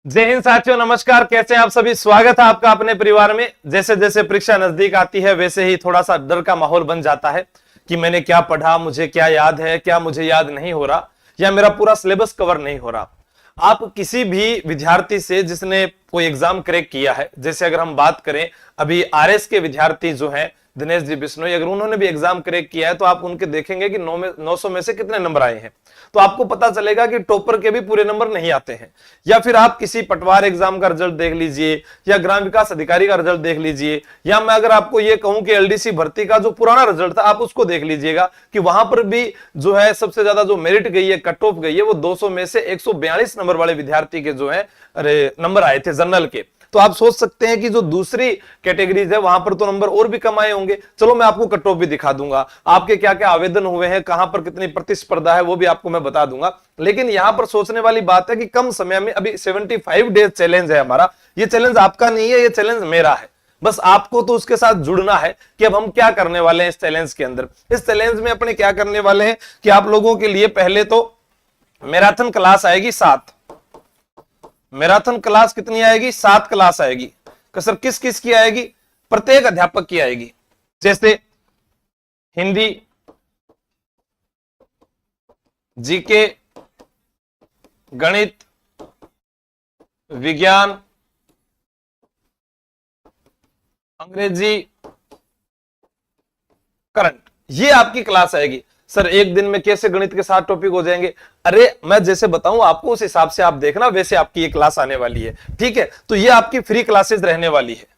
जय हिंद साथियों, नमस्कार। कैसे हैं आप सभी? स्वागत है आपका अपने परिवार में। जैसे जैसे परीक्षा नजदीक आती है वैसे ही थोड़ा सा डर का माहौल बन जाता है कि मैंने क्या पढ़ा, मुझे क्या याद है, क्या मुझे याद नहीं हो रहा, या मेरा पूरा सिलेबस कवर नहीं हो रहा। आप किसी भी विद्यार्थी से जिसने कोई एग्जाम क्रैक किया है, जैसे अगर हम बात करें अभी आरएस के विद्यार्थी जो हैं दिनेश जी बिश्नोई, अगर उन्होंने भी एग्जाम क्रैक किया है तो आप उनके देखेंगे कि 900 में से कितने नंबर आए हैं, तो आपको पता चलेगा कि टॉपर के भी पूरे नंबर नहीं आते हैं। या फिर आप किसी पटवार एग्जाम का रिजल्ट देख लीजिए, या ग्राम विकास अधिकारी का रिजल्ट देख लीजिए, या मैं अगर आपको ये कहूं कि एलडीसी भर्ती का जो पुराना रिजल्ट था आप उसको देख लीजिएगा कि वहां पर भी जो है सबसे ज्यादा जो मेरिट गई है, कट ऑफ गई है, वो 200 में से 142 नंबर वाले विद्यार्थी के जो है नंबर आए थे जनरल के। तो आप सोच सकते हैं कि जो दूसरी कैटेगरीज है वहां पर तो नंबर और भी कम आए होंगे। चलो मैं आपको कट ऑफ भी दिखा दूंगा, आपके क्या क्या आवेदन हुए हैं, कहां पर कितनी प्रतिस्पर्धा है वो भी आपको मैं बता दूंगा। लेकिन यहां पर सोचने वाली बात है कि कम समय में, अभी 75 डेज चैलेंज है हमारा। ये चैलेंज आपका नहीं है, ये चैलेंज मेरा है। बस आपको तो उसके साथ जुड़ना है कि अब हम क्या करने वाले हैं इस चैलेंज के अंदर। इस चैलेंज में अपने क्या करने वाले हैं कि आप लोगों के लिए पहले तो मैराथन क्लास आएगी 7। मैराथन क्लास कितनी आएगी? 7 क्लास आएगी। सर किस किस की आएगी? प्रत्येक अध्यापक की आएगी। जैसे हिंदी, जीके, गणित, विज्ञान, अंग्रेजी, करंट, ये आपकी क्लास आएगी। सर एक दिन में कैसे गणित के 7 टॉपिक हो जाएंगे? अरे मैं जैसे बताऊं आपको उस हिसाब से आप देखना, वैसे आपकी ये क्लास आने वाली है। ठीक है, तो ये आपकी फ्री क्लासेस रहने वाली है।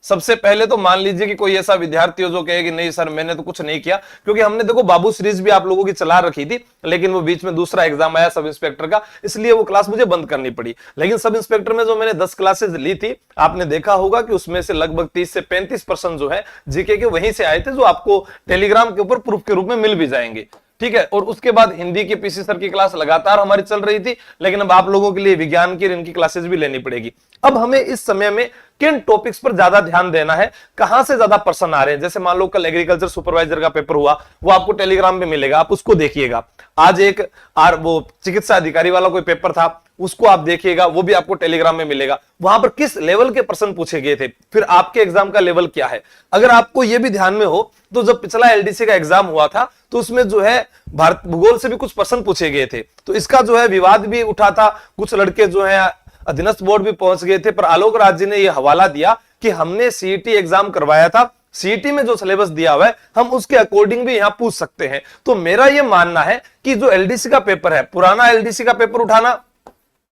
सबसे पहले तो मान लीजिए कि कोई ऐसा विद्यार्थी हो जो कहे कि नहीं सर मैंने तो कुछ नहीं किया, क्योंकि हमने देखो बाबू सीरीज भी आप लोगों की चला रखी थी, लेकिन वो बीच में दूसरा एग्जाम आया सब इंस्पेक्टर का, इसलिए वो क्लास मुझे बंद करनी पड़ी। लेकिन सब इंस्पेक्टर में जो मैंने 10 क्लासेस ली थी, आपने देखा होगा कि उसमें से लगभग 30 से 35% जो है जीके के वहीं से आए थे, जो आपको टेलीग्राम के ऊपर प्रूफ के रूप में मिल भी जाएंगे। ठीक है, और उसके बाद हिंदी की पीसी सर की क्लास लगातार हमारी चल रही थी, लेकिन अब आप लोगों के लिए विज्ञान की इनकी क्लासेस भी लेनी पड़ेगी। अब हमें इस समय में किन टॉपिक्स पर ज्यादा ध्यान देना है, कहां से ज्यादा प्रश्न आ रहे हैं। जैसे मान लो कल एग्रीकल्चर सुपरवाइजर का पेपर हुआ, वो आपको टेलीग्राम पे मिलेगा, आप उसको देखिएगा। आज एक वो चिकित्सा अधिकारी वाला कोई पेपर था, उसको आप देखिएगा, वो भी आपको टेलीग्राम में मिलेगा। वहां पर किस लेवल के प्रश्न पूछे गए थे, फिर आपके एग्जाम का लेवल क्या है। अगर आपको यह भी ध्यान में हो तो जब पिछला एलडीसी का एग्जाम हुआ था तो उसमें जो है भारत भूगोल से भी कुछ प्रश्न पूछे गए थे, तो इसका जो है विवाद भी उठा था। कुछ लड़के जो है अधीनस्थ बोर्ड भी पहुंच गए थे, पर आलोक राज जी ने यह हवाला दिया कि हमने सीईटी एग्जाम करवाया था, सीईटी में जो सिलेबस दिया हुआ है हम उसके अकॉर्डिंग भी यहां पूछ सकते हैं। तो मेरा यह मानना है कि जो एलडीसी का पेपर है, पुराना एलडीसी का पेपर उठाना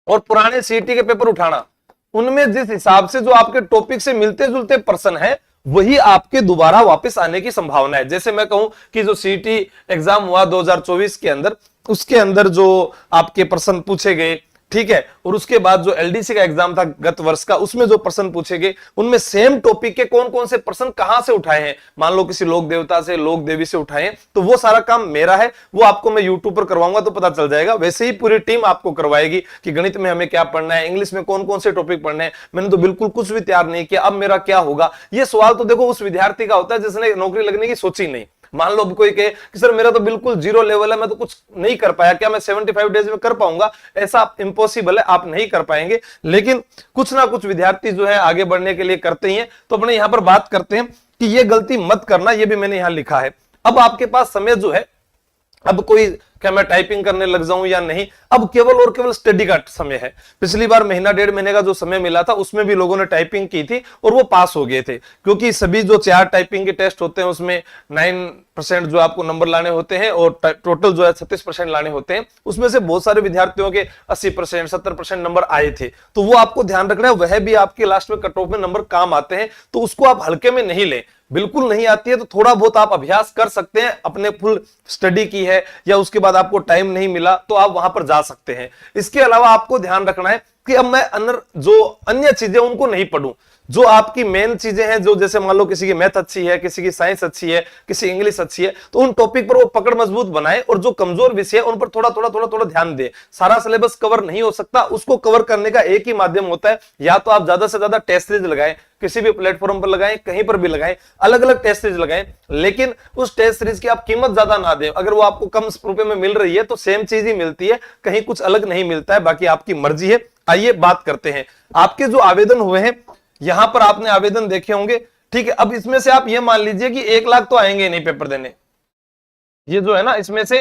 और पुराने सीईटी के पेपर उठाना, उनमें जिस हिसाब से जो आपके टॉपिक से मिलते जुलते प्रश्न है वही आपके दोबारा वापस आने की संभावना है। जैसे मैं कहूं कि जो सीईटी एग्जाम हुआ 2024 के अंदर, उसके अंदर जो आपके प्रश्न पूछे गए, ठीक है, और उसके बाद जो एलडीसी का एग्जाम था गत वर्ष का, उसमें जो प्रश्न पूछे गए उनमें सेम टॉपिक के कौन कौन से प्रश्न कहां से उठाए हैं, मान लो किसी लोक देवता से, लोक देवी से उठाए हैं, तो वो सारा काम मेरा है, वो आपको मैं यूट्यूब पर करवाऊंगा तो पता चल जाएगा। वैसे ही पूरी टीम आपको करवाएगी कि गणित में हमें क्या पढ़ना है, इंग्लिश में कौन कौन से टॉपिक पढ़ने हैं। मैंने तो बिल्कुल कुछ भी तैयार नहीं किया, अब मेरा क्या होगा। ये सवाल तो देखो उस विद्यार्थी का होता है जिसने नौकरी लगने की सोची नहीं। मान लो कोई कहे कि सर मेरा तो बिल्कुल 0 लेवल है, मैं तो कुछ नहीं कर पाया, क्या मैं 75 डेज में कर पाऊंगा? ऐसा इम्पॉसिबल है, आप नहीं कर पाएंगे। लेकिन कुछ ना कुछ विद्यार्थी जो है आगे बढ़ने के लिए करते ही हैं। तो अपने यहां पर बात करते हैं कि ये गलती मत करना, ये भी मैंने यहां लिखा है। अब आपके पास समय जो है, अब कोई क्या मैं टाइपिंग करने लग जाऊं या नहीं, अब केवल और केवल स्टडी का समय है। पिछली बार महीना 1.5 महीने का जो समय मिला था उसमें भी लोगों ने टाइपिंग की थी और वो पास हो गए थे, क्योंकि सभी जो 4 टाइपिंग के टेस्ट होते हैं उसमें 9% जो आपको नंबर लाने होते हैं और टोटल जो है 36% लाने होते हैं। उसमें से बहुत सारे विद्यार्थियों के 80%, 70% नंबर आए थे, तो वो आपको ध्यान रखना है, वह भी आपके लास्ट में कट ऑफ में नंबर काम आते हैं, तो उसको आप हल्के में नहीं लें। बिल्कुल नहीं आती है तो थोड़ा बहुत आप अभ्यास कर सकते हैं, अपने फुल स्टडी की है या उसके बाद आपको टाइम नहीं मिला तो आप वहां पर जा सकते हैं। इसके अलावा आपको ध्यान रखना है कि अब मैं जो अन्य चीजें उनको नहीं पढ़ूं, जो आपकी मेन चीजें हैं, जो जैसे मान लो किसी की मैथ अच्छी है, किसी की साइंस अच्छी है, किसी इंग्लिश अच्छी है, तो उन टॉपिक पर वो पकड़ मजबूत बनाए और जो कमजोर विषय है उन पर थोड़ा थोड़ा थोड़ा थोड़ा ध्यान दे। सारा सिलेबस कवर नहीं हो सकता, उसको कवर करने का एक ही माध्यम होता है, या तो आप ज्यादा से ज्यादा टेस्ट सीरीज लगाएं, किसी भी प्लेटफॉर्म पर लगाएं, कहीं पर भी लगाएं, अलग अलग टेस्ट सीरीज लगाएं, लेकिन उस टेस्ट सीरीज की आप कीमत ज्यादा ना दें। अगर वो आपको कम रुपए में मिल रही है तो सेम चीज ही मिलती है, कहीं कुछ अलग नहीं मिलता है, बाकी आपकी मर्जी है। आइए बात करते हैं। आपके जो आवेदन हुए हैं यहां पर आपने आवेदन देखे होंगे, ठीक है। अब इसमें से आप ये मान लीजिए कि 1 लाख तो आएंगे नहीं पेपर देने, ये जो है ना इसमें से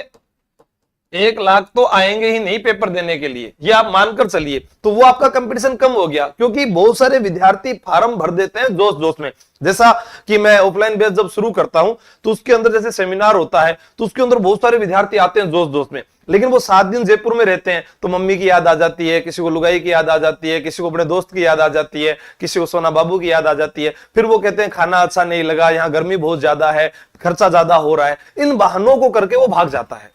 1 लाख तो आएंगे ही नहीं पेपर देने के लिए, ये आप मानकर चलिए। तो वो आपका कंपटीशन कम हो गया, क्योंकि बहुत सारे विद्यार्थी फार्म भर देते हैं जोश जोश में। जैसा कि मैं ऑफलाइन बेस जब शुरू करता हूं तो उसके अंदर जैसे सेमिनार होता है तो उसके अंदर बहुत सारे विद्यार्थी आते हैं जोश जोश में, लेकिन वो 7 दिन जयपुर में रहते हैं तो मम्मी की याद आ जाती है, किसी को लुगाई की याद आ जाती है, किसी को अपने दोस्त की याद आ जाती है, किसी को सोना बाबू की याद आ जाती है। फिर वो कहते हैं खाना अच्छा नहीं लगा, यहाँ गर्मी बहुत ज्यादा है, खर्चा ज्यादा हो रहा है। इन बहानों को करके वो भाग जाता है,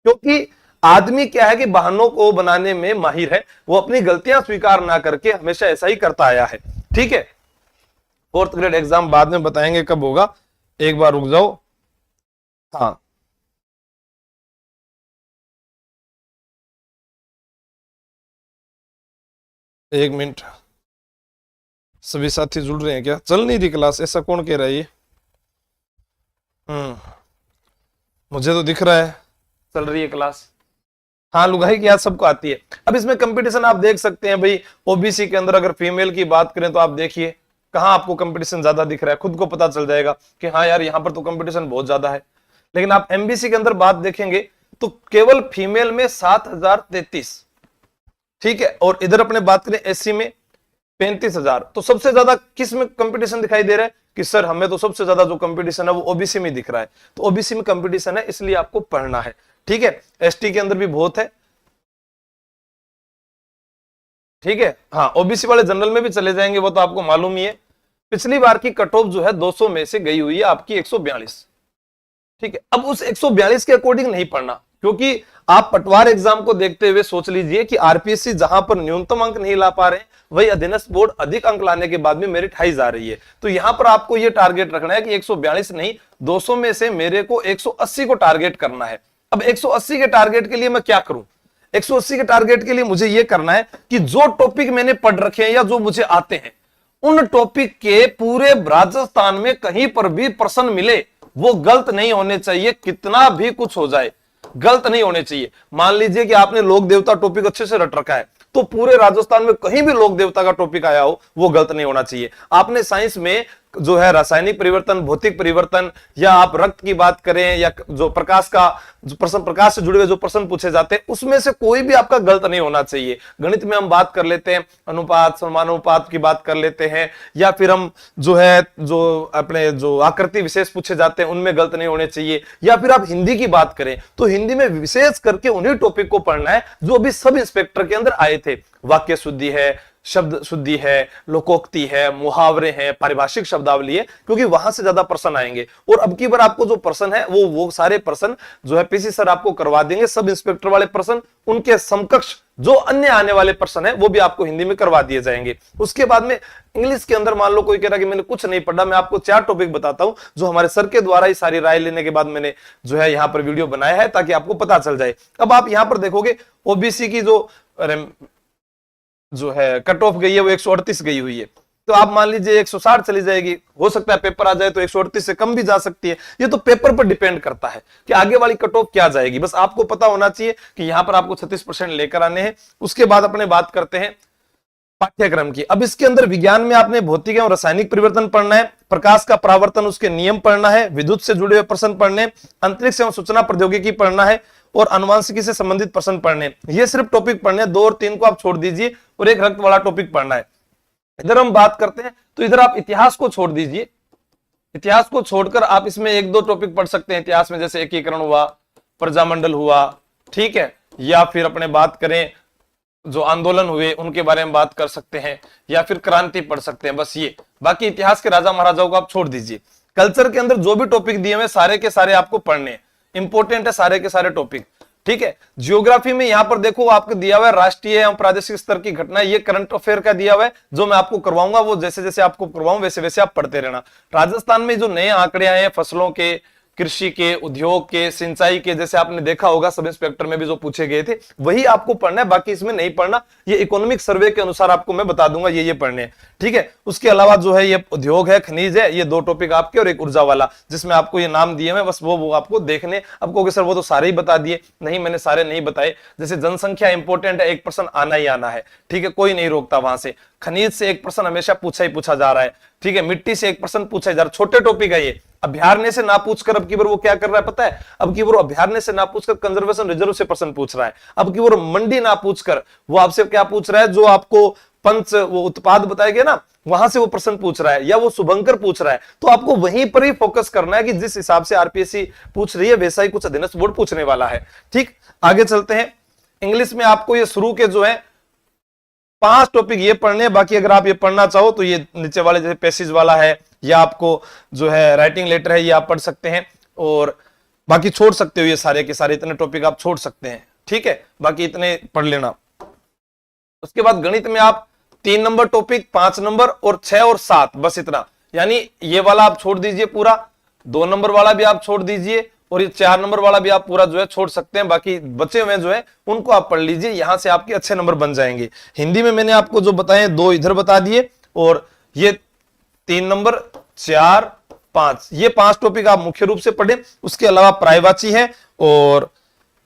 क्योंकि आदमी क्या है कि बहानों को बनाने में माहिर है, वो अपनी गलतियां स्वीकार ना करके हमेशा ऐसा ही करता आया है, ठीक है। 4th ग्रेड एग्जाम बाद में बताएंगे कब होगा, एक बार रुक जाओ। हाँ, एक मिनट, सभी साथी जुड़ रहे हैं क्या? चल नहीं रही क्लास, ऐसा कौन कह रहा है ये? मुझे तो दिख रहा है चल रही है क्लास। हाँ, लुगाई की याद सबको आती है। अब इसमें कंपटीशन आप देख सकते हैं भाई, ओबीसी के अंदर अगर फीमेल की बात करें तो आप देखिए कहां आपको कंपटीशन ज्यादा दिख रहा है, खुद को पता चल जाएगा कि हाँ यार यहाँ पर तो कंपटीशन बहुत ज्यादा है। लेकिन आप एमबीसी के अंदर बात देखेंगे तो केवल फीमेल में 7033, ठीक है, और इधर अपने बात करें एससी में 35,000। तो सबसे ज्यादा किस में कंपटीशन दिखाई दे रहा है कि सर हमें तो सबसे ज्यादा जो कंपटीशन है वो ओबीसी में दिख रहा है। तो ओबीसी में कंपटीशन है, इसलिए आपको पढ़ना है, ठीक है। एसटी के अंदर भी बहुत है, ठीक है। हाँ, ओबीसी वाले जनरल में भी चले जाएंगे, वो तो आपको मालूम ही है। पिछली बार की कट ऑफ जो है 200 में से गई हुई है आपकी 142, ठीक है। अब उस 142 के अकॉर्डिंग नहीं पढ़ना, क्योंकि आप पटवार एग्जाम को देखते हुए सोच लीजिए कि आरपीएससी जहां पर न्यूनतम अंक नहीं ला पा रहे वही अधीनस्थ बोर्ड अधिक अंक लाने के बाद में मेरिट हाई जा रही है। तो यहां पर आपको यह टारगेट रखना है कि 142 नहीं, 200 में से मेरे को 180 को टारगेट करना है। अब 180 के टारगेट के लिए मैं क्या करूं? 180 के टारगेट के लिए मुझे यह करना है कि जो टॉपिक मैंने पढ़ रखे हैं या जो मुझे आते हैं उन टॉपिक के पूरे राजस्थान में कहीं पर भी प्रश्न मिले, वो गलत नहीं होने चाहिए, कितना भी कुछ हो जाए गलत नहीं होने चाहिए। मान लीजिए कि आपने लोक देवता टॉपिक अच्छे से रट रखा है, तो पूरे राजस्थान में कहीं भी लोक देवता का टॉपिक आया हो वो गलत नहीं होना चाहिए। आपने साइंस में जो है रासायनिक परिवर्तन, भौतिक परिवर्तन, या आप रक्त की बात करें, या जो प्रकाश का जो प्रश्न, प्रकाश से जुड़े हुए जो प्रश्न पूछे जाते हैं उसमें से कोई भी आपका गलत नहीं होना चाहिए। गणित में हम बात कर लेते हैं, अनुपात समानुपात की बात कर लेते हैं, या फिर हम जो है जो अपने जो आकृति विशेष पूछे जाते हैं उनमें गलत नहीं होने चाहिए। या फिर आप हिंदी की बात करें तो हिंदी में विशेष करके उन्हीं टॉपिक को पढ़ना है जो अभी सब इंस्पेक्टर के अंदर आए थे। वाक्य शुद्धि है, शब्द शुद्धि है, लोकोक्ति है, मुहावरे हैं, पारिभाषिक शब्दावली है, क्योंकि वहां से ज्यादा प्रश्न आएंगे। और अब की बार आपको जो प्रश्न है वो सारे प्रश्न जो है पीसी सर आपको करवा देंगे। सब इंस्पेक्टर वाले प्रश्न, उनके समकक्ष जो अन्य आने वाले प्रश्न है वो भी आपको हिंदी में करवा दिए जाएंगे। उसके बाद में इंग्लिश के अंदर मान लो कोई कह रहा कि मैंने कुछ नहीं पढ़ा, मैं आपको 4 टॉपिक बताता हूं जो हमारे सर के द्वारा ही सारी राय लेने के बाद मैंने जो है यहां पर वीडियो बनाया है ताकि आपको पता चल जाए। अब आप यहां पर देखोगे ओबीसी की जो है कट ऑफ गई है वो 138 गई हुई है, तो आप मान लीजिए 160 चली जाएगी। हो सकता है पेपर आ जाए तो 138 से कम भी जा सकती है। ये तो पेपर पर डिपेंड करता है कि आगे वाली कट ऑफ क्या जाएगी। बस आपको पता होना चाहिए कि यहां पर आपको 36% लेकर आने हैं। उसके बाद अपने बात करते हैं पाठ्यक्रम की। अब इसके अंदर विज्ञान में आपने भौतिक एवं रासायनिक परिवर्तन पढ़ना है, प्रकाश का परावर्तन उसके नियम पढ़ना है, विद्युत से जुड़े हुए प्रश्न पढ़ने, अंतरिक्ष एवं सूचना प्रौद्योगिकी पढ़ना है, और अनुवांशिकी से संबंधित प्रश्न पढ़ने। ये सिर्फ टॉपिक पढ़ने, 2 और 3 को आप छोड़ दीजिए, और एक रक्त वाला टॉपिक पढ़ना है। इधर हम बात करते हैं तो इधर आप इतिहास को छोड़ दीजिए, इतिहास को छोड़कर आप इसमें 1-2 टॉपिक पढ़ सकते हैं इतिहास में, जैसे एकीकरण हुआ, प्रजामंडल हुआ, ठीक है, या फिर अपने बात करें जो आंदोलन हुए उनके बारे में बात कर सकते हैं, या फिर क्रांति पढ़ सकते हैं। बस ये, बाकी इतिहास के राजा महाराजाओं को आप छोड़ दीजिए। कल्चर के अंदर जो भी टॉपिक दिए हुए सारे के सारे आपको पढ़ने हैं, इंपॉर्टेंट है सारे के सारे टॉपिक, ठीक है। जियोग्राफी में यहां पर देखो आपको दिया हुआ है राष्ट्रीय एवं प्रादेशिक स्तर की घटना, ये करंट अफेयर का दिया हुआ है जो मैं आपको करवाऊंगा, वो जैसे जैसे आपको करवाऊं वैसे वैसे आप पढ़ते रहना। राजस्थान में जो नए आंकड़े आए हैं फसलों के, कृषि के, उद्योग के, सिंचाई के, जैसे आपने देखा होगा सब इंस्पेक्टर में भी जो पूछे गए थे वही आपको पढ़ना है, बाकी इसमें नहीं पढ़ना। ये इकोनॉमिक सर्वे के अनुसार आपको मैं बता दूंगा ये पढ़ने हैं, ठीक है। उसके अलावा जो है ये उद्योग है, खनिज है, ये 2 टॉपिक आपके, और एक ऊर्जा वाला जिसमें आपको ये नाम दिए हैं, बस वो आपको देखने। अब कहोगे सर वो तो सारे ही बता दिए, नहीं मैंने सारे नहीं बताए। जैसे जनसंख्या इंपॉर्टेंट है, 1% आना ही आना है, ठीक है, कोई नहीं रोकता वहां से। खनिज से 1% हमेशा पूछा ही पूछा जा रहा है, ठीक है। मिट्टी से 1% पूछा जा रहा है, छोटे टॉपिक है ये। अभ्यारण्य से ना पूछकर अब की बार वो क्या कर रहा है पता है, अब की बार अभ्यारण्य से ना पूछकर कंजर्वेशन रिजर्व से प्रश्न पूछ रहा है। अब की बार मंडी ना पूछकर वो आपसे क्या पूछ रहा है, जो आपको पंच वो उत्पाद बताए गए ना, वहां से वो प्रश्न पूछ रहा है, या वो शुभंकर पूछ रहा है। तो आपको वहीं पर ही फोकस करना है कि जिस हिसाब से आरपीएससी पूछ रही है वैसा ही कुछ अधीनस्थ बोर्ड पूछने वाला है, ठीक। आगे चलते हैं। इंग्लिश में आपको ये शुरू के जो है 5 टॉपिक ये पढ़ने हैं, बाकी अगर आप ये पढ़ना चाहो तो ये नीचे वाले जैसे पैसेज वाला है, या आपको जो है राइटिंग लेटर है, ये आप पढ़ सकते हैं, और बाकी छोड़ सकते हो, ये सारे के सारे इतने टॉपिक आप छोड़ सकते हैं, ठीक है, बाकी इतने पढ़ लेना। उसके बाद गणित में आप 3 नंबर टॉपिक, 5 नंबर और 6 और 7, बस इतना। यानी ये वाला आप छोड़ दीजिए पूरा, 2 नंबर वाला भी आप छोड़ दीजिए, और ये 4 नंबर वाला भी आप पूरा जो है छोड़ सकते हैं। बाकी बचे हुए जो है उनको आप पढ़ लीजिए, यहां से आपके अच्छे नंबर बन जाएंगे। हिंदी में मैंने आपको जो बताए 2 इधर बता दिए, और ये 3 नंबर, 4, 5, ये 5 टॉपिक आप मुख्य रूप से पढ़ें। उसके अलावा पर्यायवाची है और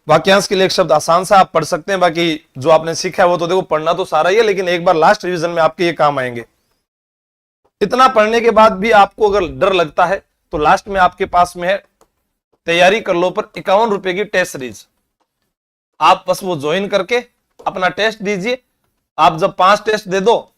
वाक्यांश के लिए एक शब्द आसान सा आप पढ़ सकते हैं। बाकी जो आपने सीखा है वो तो देखो पढ़ना तो सारा ही है, लेकिन एक बार लास्ट रिवीजन में आपके ये काम आएंगे। इतना पढ़ने के बाद भी आपको अगर डर लगता है तो लास्ट में आपके पास में है तैयारी कर लो पर 51 रुपए की टेस्ट सीरीज। आप बस वो ज्वाइन करके अपना टेस्ट दीजिए। आप जब 5 टेस्ट दे दो,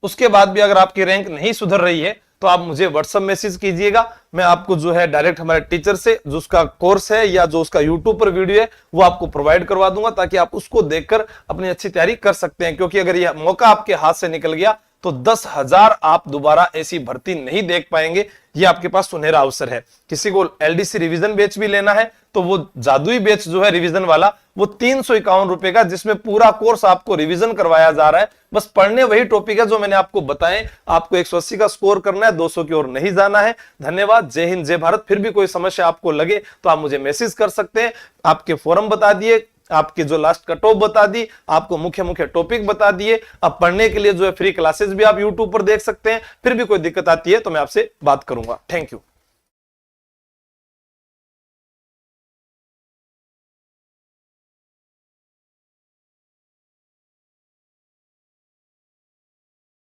उसके बाद भी अगर आपकी रैंक नहीं सुधर रही है तो आप मुझे व्हाट्सएप मैसेज कीजिएगा। मैं आपको जो है डायरेक्ट हमारे टीचर से जो उसका कोर्स है या जो उसका यूट्यूब पर वीडियो है वो आपको प्रोवाइड करवा दूंगा, ताकि आप उसको देखकर अपनी अच्छी तैयारी कर सकते हैं। क्योंकि अगर यह मौका आपके हाथ से निकल गया तो 10,000 आप दोबारा ऐसी भर्ती नहीं देख पाएंगे। ये आपके पास सुनहरा अवसर है। किसी को एलडीसी रिवीजन बैच भी लेना है तो वो जादुई बैच जो है रिवीजन वाला, वो 351 रुपए का, जिसमें पूरा कोर्स आपको रिवीजन करवाया जा रहा है। बस पढ़ने वही टॉपिक है जो मैंने आपको बताए। आपको 180 का स्कोर करना है, 200 की ओर नहीं जाना है। धन्यवाद। जय हिंद, जय भारत। फिर भी कोई समस्या आपको लगे तो आप मुझे मैसेज कर सकते हैं। आपके फॉरम बता दिए, आपके जो लास्ट कट ऑफ बता दी, आपको मुख्य मुख्य टॉपिक बता दिए। अब पढ़ने के लिए जो है फ्री क्लासेस भी आप यूट्यूब पर देख सकते हैं। फिर भी कोई दिक्कत आती है तो मैं आपसे बात करूंगा। Thank you.